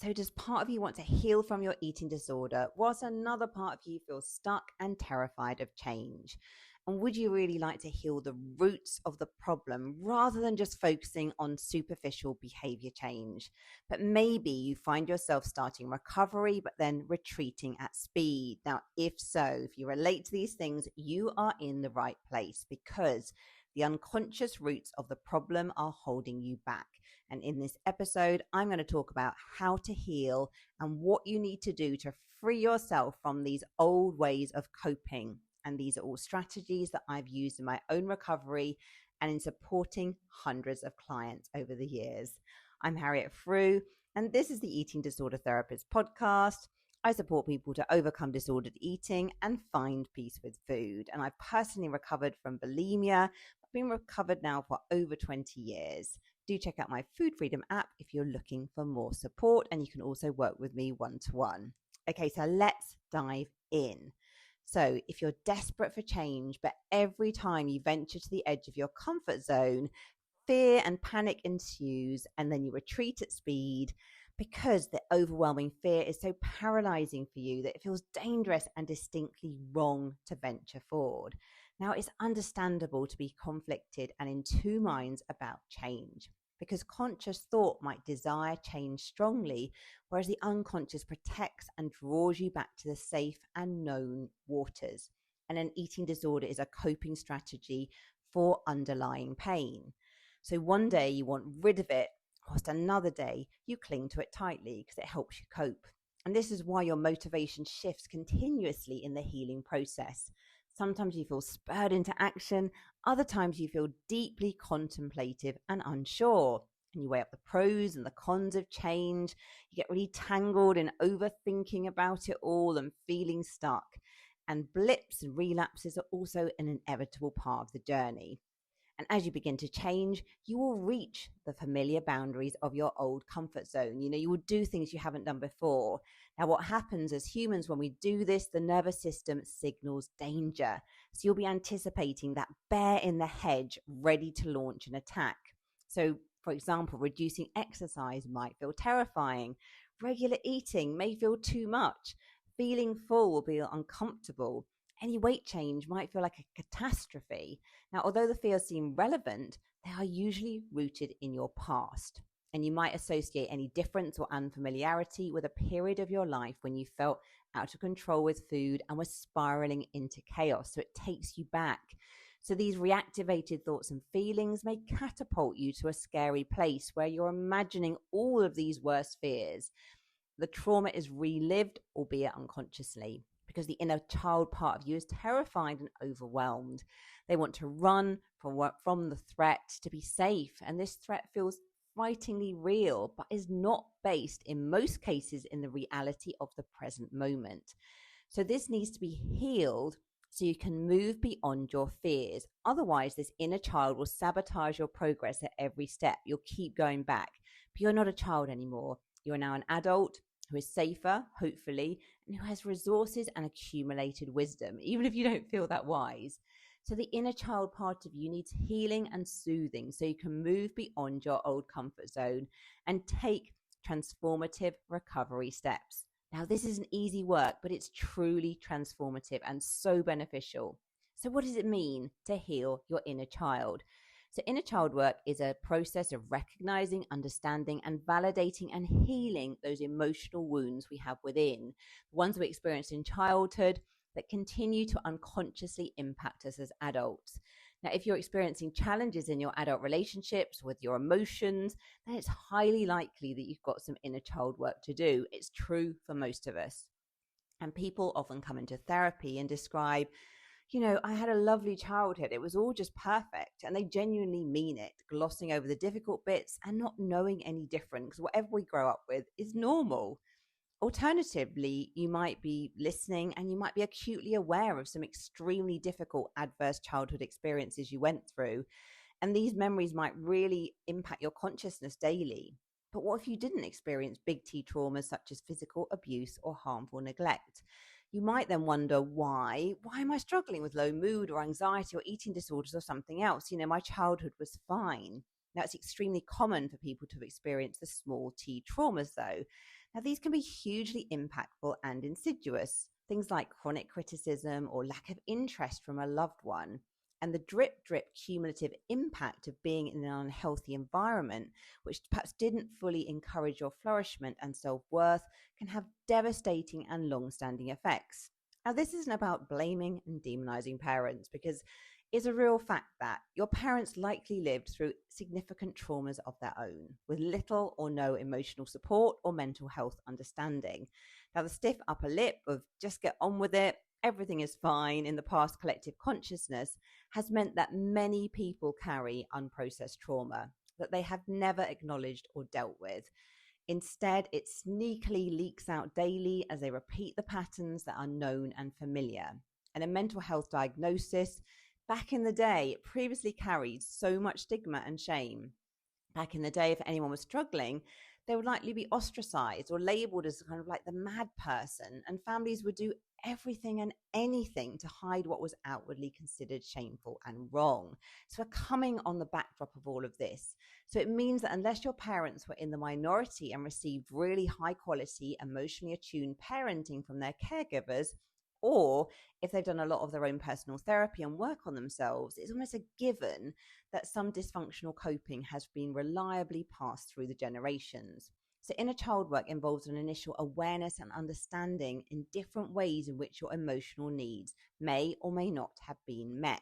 So, does part of you want to heal from your eating disorder, whilst another part of you feels stuck and terrified of change? And would you really like to heal the roots of the problem rather than just focusing on superficial behavior change? But maybe you find yourself starting recovery, but then retreating at speed. Now, if so, if you relate to these things, you are in the right place because the unconscious roots of the problem are holding you back. And in this episode, I'm going to talk about how to heal and what you need to do to free yourself from these old ways of coping. And these are all strategies that I've used in my own recovery and in supporting hundreds of clients over the years. I'm Harriet Frew, and this is the Eating Disorder Therapist podcast. I support people to overcome disordered eating and find peace with food. And I've personally recovered from bulimia. I've been recovered now for over 20 years. Do check out my Food Freedom app if you're looking for more support, and you can also work with me one-to-one. Okay, so let's dive in. So if you're desperate for change, but every time you venture to the edge of your comfort zone, fear and panic ensues, and then you retreat at speed because the overwhelming fear is so paralyzing for you that it feels dangerous and distinctly wrong to venture forward. Now, it's understandable to be conflicted and in two minds about change, because conscious thought might desire change strongly, whereas the unconscious protects and draws you back to the safe and known waters. And an eating disorder is a coping strategy for underlying pain. So one day you want rid of it, whilst another day you cling to it tightly because it helps you cope. And this is why your motivation shifts continuously in the healing process. Sometimes you feel spurred into action, other times you feel deeply contemplative and unsure. And you weigh up the pros and the cons of change. You get really tangled in overthinking about it all and feeling stuck. And blips and relapses are also an inevitable part of the journey. And as you begin to change, you will reach the familiar boundaries of your old comfort zone. You will do things you haven't done before. Now, what happens as humans when we do this, the nervous system signals danger. So you'll be anticipating that bear in the hedge ready to launch an attack. So, for example, reducing exercise might feel terrifying. Regular eating may feel too much. Feeling full will be uncomfortable. Any weight change might feel like a catastrophe. Now, although the fears seem relevant, they are usually rooted in your past. And you might associate any difference or unfamiliarity with a period of your life when you felt out of control with food and were spiraling into chaos. So it takes you back. So these reactivated thoughts and feelings may catapult you to a scary place where you're imagining all of these worst fears. The trauma is relived, albeit unconsciously, because the inner child part of you is terrified and overwhelmed. They want to run from the threat to be safe, and this threat feels frighteningly real, but is not based in most cases in the reality of the present moment. So this needs to be healed so you can move beyond your fears. Otherwise, this inner child will sabotage your progress at every step. You'll keep going back, but you're not a child anymore. You are now an adult who is safer, hopefully, and who has resources and accumulated wisdom, even if you don't feel that wise. So the inner child part of you needs healing and soothing so you can move beyond your old comfort zone and take transformative recovery steps. Now, this isn't easy work, but it's truly transformative and so beneficial. So what does it mean to heal your inner child? So inner child work is a process of recognizing, understanding, and validating and healing those emotional wounds we have within, the ones we experienced in childhood that continue to unconsciously impact us as adults. Now, if you're experiencing challenges in your adult relationships with your emotions, then it's highly likely that you've got some inner child work to do. It's true for most of us. And people often come into therapy and describe, I had a lovely childhood. It was all just perfect. And they genuinely mean it, glossing over the difficult bits and not knowing any different, because whatever we grow up with is normal. Alternatively, you might be listening and you might be acutely aware of some extremely difficult adverse childhood experiences you went through. And these memories might really impact your consciousness daily. But what if you didn't experience big T traumas such as physical abuse or harmful neglect? You might then wonder why am I struggling with low mood or anxiety or eating disorders or something else? My childhood was fine. Now, it's extremely common for people to experience the small t traumas, though. Now, these can be hugely impactful and insidious, things like chronic criticism or lack of interest from a loved one. And the drip cumulative impact of being in an unhealthy environment, which perhaps didn't fully encourage your flourishment and self worth, can have devastating and long standing effects. Now, this isn't about blaming and demonizing parents, because it's a real fact that your parents likely lived through significant traumas of their own, with little or no emotional support or mental health understanding. Now, the stiff upper lip of just get on with it, everything is fine in the past collective consciousness has meant that many people carry unprocessed trauma that they have never acknowledged or dealt with. Instead, it sneakily leaks out daily as they repeat the patterns that are known and familiar. And a mental health diagnosis, back in the day, it previously carried so much stigma and shame. Back in the day, if anyone was struggling, they would likely be ostracized or labeled as kind of like the mad person, and families would do everything and anything to hide what was outwardly considered shameful and wrong. So we're coming on the backdrop of all of this. So it means that unless your parents were in the minority and received really high quality, emotionally attuned parenting from their caregivers, or if they've done a lot of their own personal therapy and work on themselves, it's almost a given that some dysfunctional coping has been reliably passed through the generations. So inner child work involves an initial awareness and understanding in different ways in which your emotional needs may or may not have been met.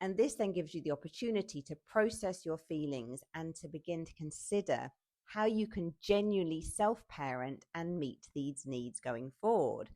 And this then gives you the opportunity to process your feelings and to begin to consider how you can genuinely self-parent and meet these needs going forward.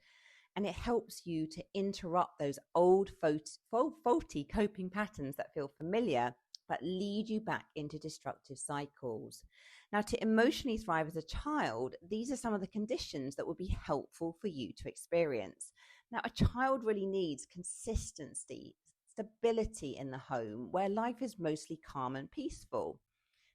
And it helps you to interrupt those old faulty coping patterns that feel familiar but lead you back into destructive cycles. Now, to emotionally thrive as a child, these are some of the conditions that would be helpful for you to experience. Now, a child really needs consistency, stability in the home where life is mostly calm and peaceful.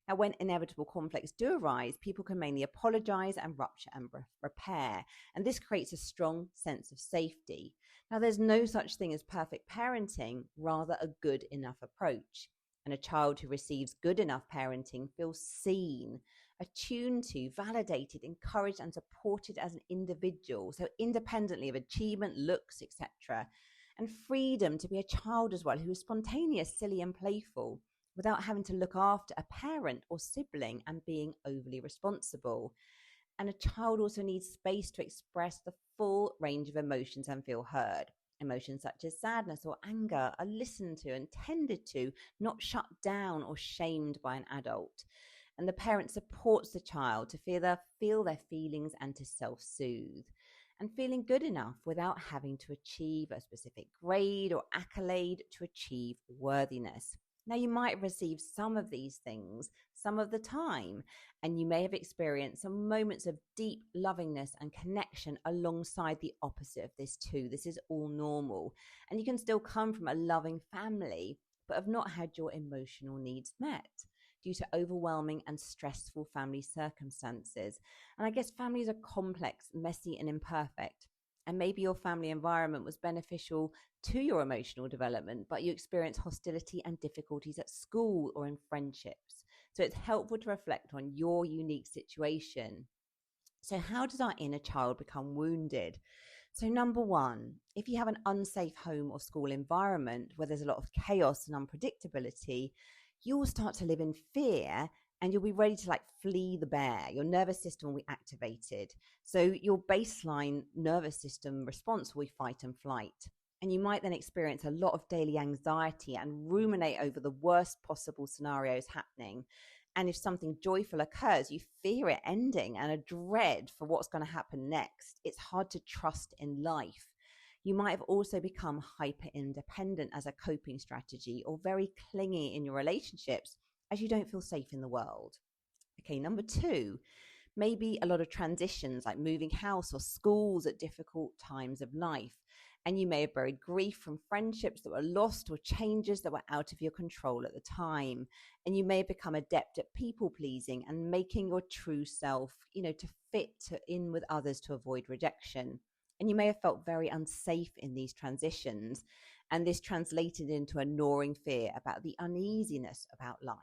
Now, when inevitable conflicts do arise, people can mainly apologize and rupture and repair. And this creates a strong sense of safety. Now, there's no such thing as perfect parenting, rather a good enough approach. And a child who receives good enough parenting feels seen, attuned to, validated, encouraged, and supported as an individual. So independently of achievement, looks, etc. And freedom to be a child as well, who is spontaneous, silly, and playful, without having to look after a parent or sibling and being overly responsible. And a child also needs space to express the full range of emotions and feel heard. Emotions such as sadness or anger are listened to and tended to, not shut down or shamed by an adult. And the parent supports the child to feel their feelings and to self-soothe. And feeling good enough without having to achieve a specific grade or accolade to achieve worthiness. Now, you might have received some of these things some of the time, and you may have experienced some moments of deep lovingness and connection alongside the opposite of this too. This is all normal. And you can still come from a loving family, but have not had your emotional needs met due to overwhelming and stressful family circumstances. And I guess families are complex, messy, and imperfect. And maybe your family environment was beneficial to your emotional development, but you experience hostility and difficulties at school or in friendships. So it's helpful to reflect on your unique situation. So how does our inner child become wounded? So number one, if you have an unsafe home or school environment where there's a lot of chaos and unpredictability, you will start to live in fear and you'll be ready to flee the bear. Your nervous system will be activated. So your baseline nervous system response will be fight and flight. And you might then experience a lot of daily anxiety and ruminate over the worst possible scenarios happening. And if something joyful occurs, you fear it ending and a dread for what's going to happen next. It's hard to trust in life. You might have also become hyper independent as a coping strategy, or very clingy in your relationships as you don't feel safe in the world. Okay, number two, maybe a lot of transitions like moving house or schools at difficult times of life. And you may have buried grief from friendships that were lost or changes that were out of your control at the time. And you may have become adept at people pleasing and making your true self, to fit in with others to avoid rejection. And you may have felt very unsafe in these transitions. And this translated into a gnawing fear about the uneasiness about life.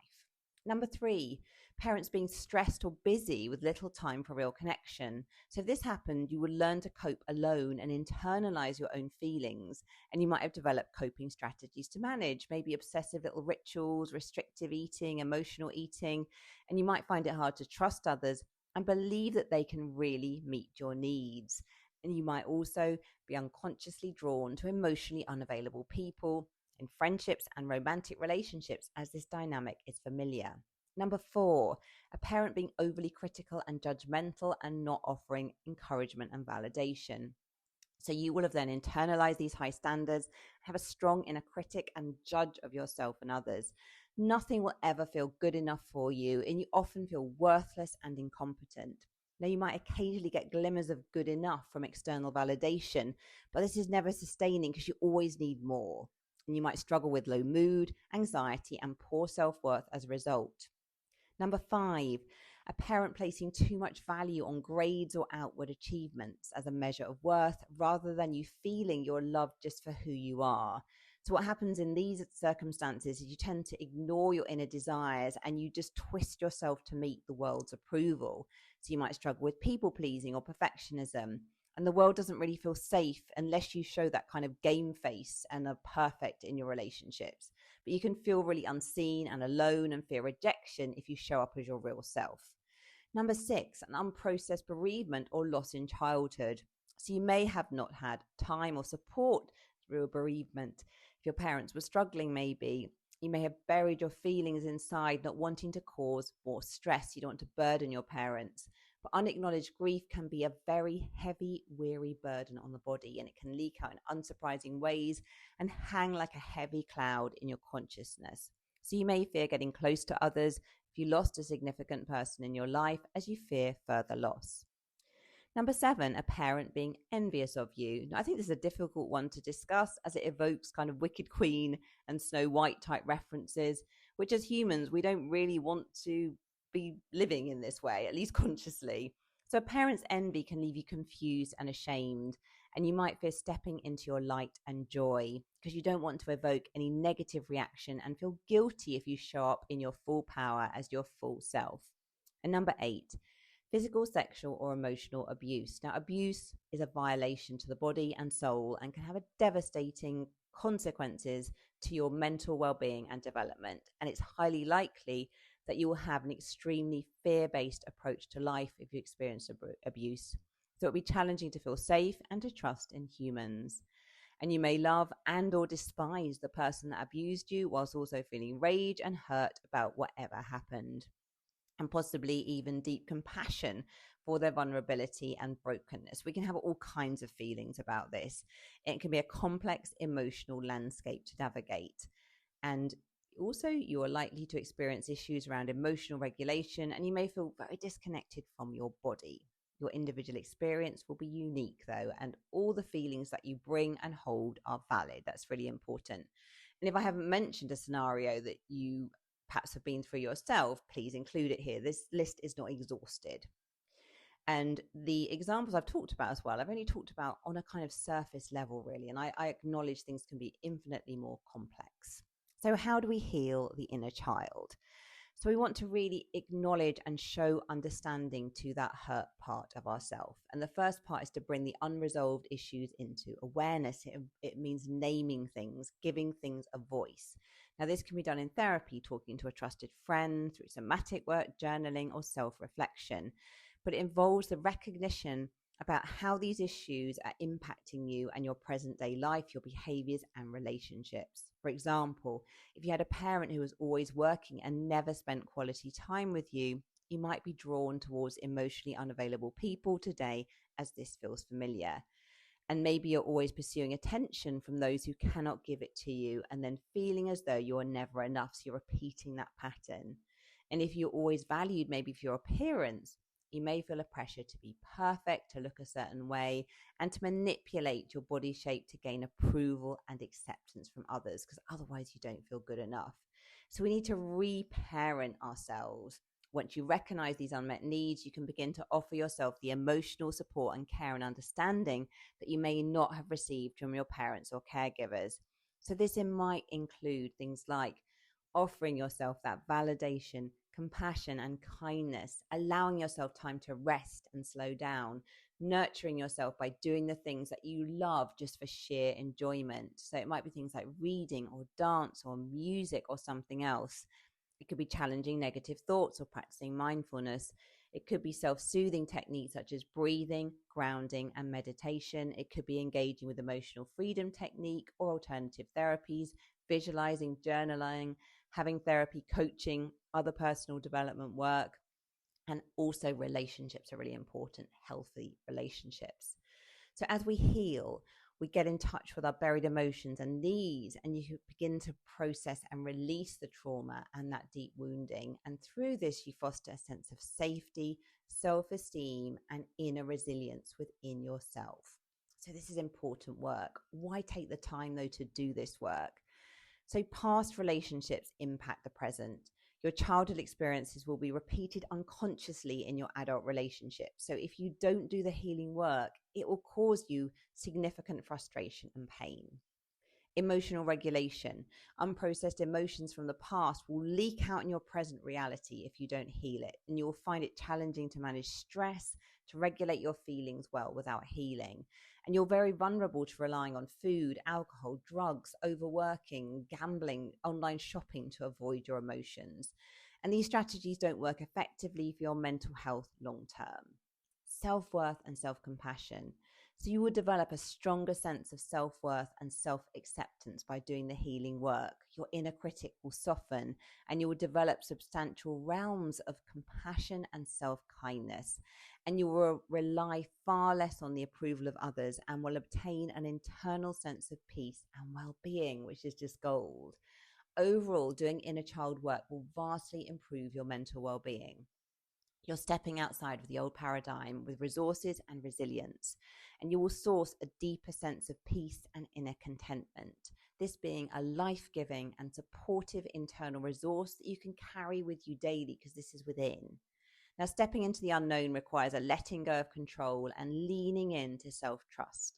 Number three, parents being stressed or busy with little time for real connection. So, if this happened, you would learn to cope alone and internalize your own feelings. And you might have developed coping strategies to manage, maybe obsessive little rituals, restrictive eating, emotional eating. And you might find it hard to trust others and believe that they can really meet your needs. And you might also be unconsciously drawn to emotionally unavailable people in friendships and romantic relationships as this dynamic is familiar. Number four, a parent being overly critical and judgmental and not offering encouragement and validation. So you will have then internalized these high standards, have a strong inner critic and judge of yourself and others. Nothing will ever feel good enough for you, and you often feel worthless and incompetent. Now, you might occasionally get glimmers of good enough from external validation, but this is never sustaining because you always need more. And you might struggle with low mood, anxiety, and poor self worth as a result. Number five, a parent placing too much value on grades or outward achievements as a measure of worth rather than you feeling you're loved just for who you are. So, what happens in these circumstances is you tend to ignore your inner desires and you just twist yourself to meet the world's approval. So, you might struggle with people pleasing or perfectionism. And the world doesn't really feel safe unless you show that kind of game face and are perfect in your relationships. But you can feel really unseen and alone and fear rejection if you show up as your real self. Number six, an unprocessed bereavement or loss in childhood. So you may have not had time or support through a bereavement. If your parents were struggling, maybe you may have buried your feelings inside, not wanting to cause more stress. You don't want to burden your parents. But unacknowledged grief can be a very heavy, weary burden on the body, and it can leak out in unsurprising ways and hang like a heavy cloud in your consciousness. So you may fear getting close to others if you lost a significant person in your life, as you fear further loss. Number seven, a parent being envious of you. Now, I think this is a difficult one to discuss as it evokes kind of Wicked Queen and Snow White type references, which as humans, we don't really want to be living in this way, at least consciously. So a parent's envy can leave you confused and ashamed, and you might fear stepping into your light and joy because you don't want to evoke any negative reaction and feel guilty if you show up in your full power as your full self. And number eight, physical, sexual, or emotional abuse. Now, abuse is a violation to the body and soul and can have a devastating consequences to your mental well-being and development. And it's highly likely that you will have an extremely fear-based approach to life if you experience abuse. So it'll be challenging to feel safe and to trust in humans. And you may love and or despise the person that abused you whilst also feeling rage and hurt about whatever happened, and possibly even deep compassion for their vulnerability and brokenness. We can have all kinds of feelings about this. It can be a complex emotional landscape to navigate. And also, you are likely to experience issues around emotional regulation, and you may feel very disconnected from your body. Your individual experience will be unique, though, and all the feelings that you bring and hold are valid. That's really important. And if I haven't mentioned a scenario that you perhaps have been through yourself, please include it here. This list is not exhausted. And the examples I've talked about as well, I've only talked about on a kind of surface level, really. And I acknowledge things can be infinitely more complex. So how do we heal the inner child? So we want to really acknowledge and show understanding to that hurt part of ourselves. And the first part is to bring the unresolved issues into awareness. It means naming things, giving things a voice. Now, this can be done in therapy, talking to a trusted friend, through somatic work, journaling, or self-reflection. But it involves the recognition about how these issues are impacting you and your present day life, your behaviors and relationships. For example, if you had a parent who was always working and never spent quality time with you, you might be drawn towards emotionally unavailable people today as this feels familiar. And maybe you're always pursuing attention from those who cannot give it to you and then feeling as though you're never enough. So you're repeating that pattern. And if you're always valued, maybe for your appearance, you may feel a pressure to be perfect, to look a certain way, and to manipulate your body shape to gain approval and acceptance from others, because otherwise you don't feel good enough. So we need to reparent ourselves. Once you recognize these unmet needs, you can begin to offer yourself the emotional support and care and understanding that you may not have received from your parents or caregivers. So this might include things like offering yourself that validation, compassion, and kindness, allowing yourself time to rest and slow down, nurturing yourself by doing the things that you love just for sheer enjoyment. So it might be things like reading or dance or music or something else. It could be challenging negative thoughts or practicing mindfulness. It could be self-soothing techniques such as breathing, grounding, and meditation. It could be engaging with emotional freedom technique or alternative therapies, visualizing, journaling, having therapy, coaching, other personal development work. And also relationships are really important, healthy relationships. So as we heal, we get in touch with our buried emotions and needs, and you begin to process and release the trauma and that deep wounding. And through this, you foster a sense of safety, self-esteem, and inner resilience within yourself. So this is important work. Why take the time, though, to do this work? So past relationships impact the present. Your childhood experiences will be repeated unconsciously in your adult relationships. So if you don't do the healing work, it will cause you significant frustration and pain. Emotional regulation. Unprocessed emotions from the past will leak out in your present reality if you don't heal it. And you will find it challenging to manage stress, to regulate your feelings well without healing. And you're very vulnerable to relying on food, alcohol, drugs, overworking, gambling, online shopping to avoid your emotions. And these strategies don't work effectively for your mental health long term. Self-worth and self-compassion. So you will develop a stronger sense of self-worth and self-acceptance by doing the healing work. Your inner critic will soften, and you will develop substantial realms of compassion and self-kindness. And you will rely far less on the approval of others and will obtain an internal sense of peace and well-being, which is just gold. Overall, doing inner child work will vastly improve your mental well-being. You're stepping outside of the old paradigm with resources and resilience, and you will source a deeper sense of peace and inner contentment. This being a life-giving and supportive internal resource that you can carry with you daily because this is within. Now, stepping into the unknown requires a letting go of control and leaning into self-trust.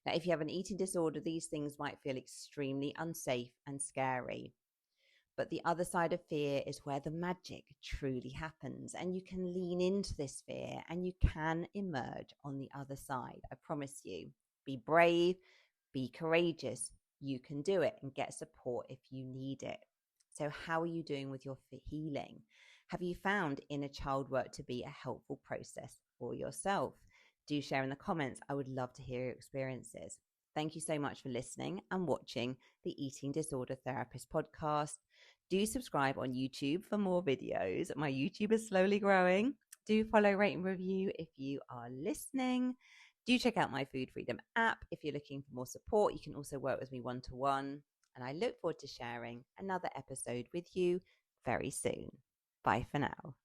Now, if you have an eating disorder, these things might feel extremely unsafe and scary. But the other side of fear is where the magic truly happens, and you can lean into this fear and you can emerge on the other side. I promise you. Be brave, be courageous. You can do it and get support if you need it. So how are you doing with your healing? Have you found inner child work to be a helpful process for yourself? Do share in the comments. I would love to hear your experiences. Thank you so much for listening and watching the Eating Disorder Therapist podcast. Do subscribe on YouTube for more videos. My YouTube is slowly growing. Do follow, rate, and review if you are listening. Do check out my Food Freedom app if you're looking for more support. You can also work with me one-to-one. And I look forward to sharing another episode with you very soon. Bye for now.